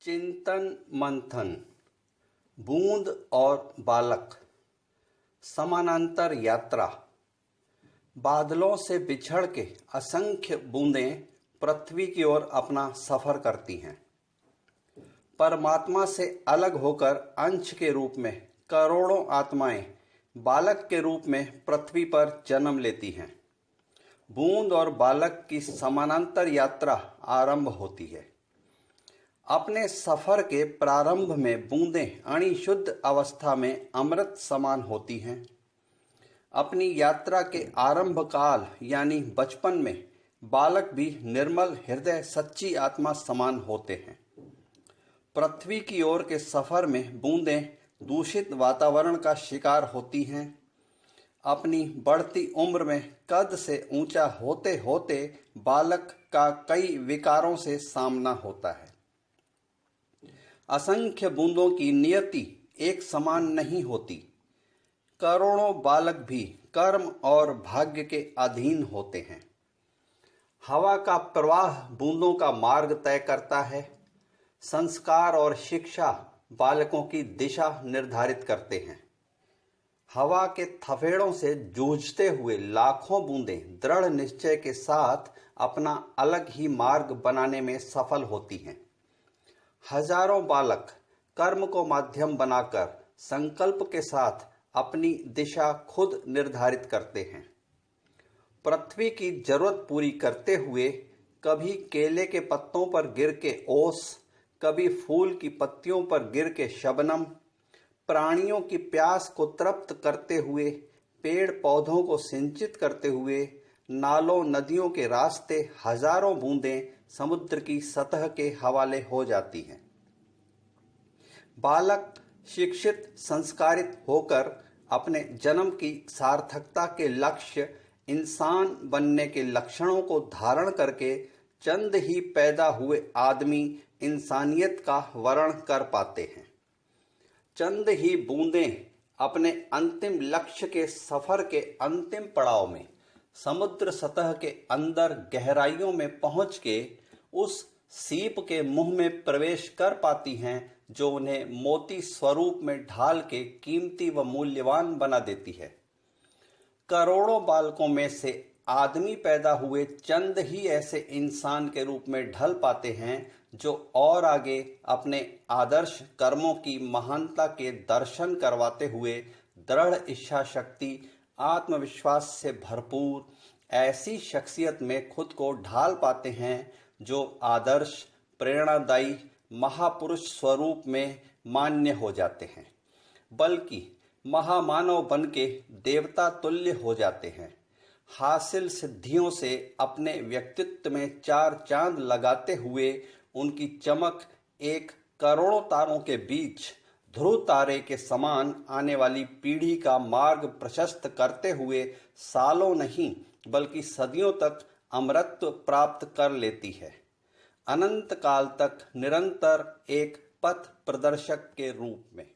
चिंतन मंथन। बूंद और बालक। समानांतर यात्रा। बादलों से बिछड़ के असंख्य बूंदें पृथ्वी की ओर अपना सफर करती हैं। परमात्मा से अलग होकर अंश के रूप में करोड़ों आत्माएं बालक के रूप में पृथ्वी पर जन्म लेती हैं। बूंद और बालक की समानांतर यात्रा आरंभ होती है। अपने सफर के प्रारंभ में बूंदें अणिशुद्ध अवस्था में अमृत समान होती हैं। अपनी यात्रा के आरंभ काल यानी बचपन में बालक भी निर्मल हृदय सच्ची आत्मा समान होते हैं। पृथ्वी की ओर के सफर में बूंदें दूषित वातावरण का शिकार होती हैं। अपनी बढ़ती उम्र में कद से ऊंचा होते होते बालक का कई विकारों से सामना होता है। असंख्य बूंदों की नियति एक समान नहीं होती। करोड़ों बालक भी कर्म और भाग्य के अधीन होते हैं। हवा का प्रवाह बूंदों का मार्ग तय करता है। संस्कार और शिक्षा बालकों की दिशा निर्धारित करते हैं। हवा के थपेड़ों से जूझते हुए लाखों बूंदें दृढ़ निश्चय के साथ अपना अलग ही मार्ग बनाने में सफल होती हैं। हजारों बालक कर्म को माध्यम बनाकर संकल्प के साथ अपनी दिशा खुद निर्धारित करते हैं। पृथ्वी की जरूरत पूरी करते हुए कभी केले के पत्तों पर गिर के ओस, कभी फूल की पत्तियों पर गिर के शबनम, प्राणियों की प्यास को तृप्त करते हुए, पेड़ पौधों को सिंचित करते हुए, नालों नदियों के रास्ते हजारों बूंदें समुद्र की सतह के हवाले हो जाती हैं। बालक शिक्षित संस्कारित होकर अपने जन्म की सार्थकता के लक्ष्य इंसान बनने के लक्षणों को धारण करके चंद ही पैदा हुए आदमी इंसानियत का वर्ण कर पाते हैं। चंद ही बूंदें अपने अंतिम लक्ष्य के सफर के अंतिम पड़ाव में समुद्र सतह के अंदर गहराइयों में पहुंच के उस सीप के मुंह में प्रवेश कर पाती हैं जो उन्हें मोती स्वरूप में ढाल के कीमती व मूल्यवान बना देती है। करोड़ों बालकों में से आदमी पैदा हुए चंद ही ऐसे इंसान के रूप में ढल पाते हैं जो और आगे अपने आदर्श कर्मों की महानता के दर्शन करवाते हुए दृढ़ इच्छा शक्ति, आत्मविश्वास से भरपूर ऐसी शख्सियत में खुद को ढाल पाते हैं जो आदर्श प्रेरणादायी महापुरुष स्वरूप में मान्य हो जाते हैं, बल्कि महामानव बन के देवता तुल्य हो जाते हैं। हासिल सिद्धियों से अपने व्यक्तित्व में चार चांद लगाते हुए उनकी चमक एक करोड़ों तारों के बीच ध्रुव तारे के समान आने वाली पीढ़ी का मार्ग प्रशस्त करते हुए सालों नहीं बल्कि सदियों तक अमरत्व प्राप्त कर लेती है, अनंत काल तक निरंतर एक पथ प्रदर्शक के रूप में।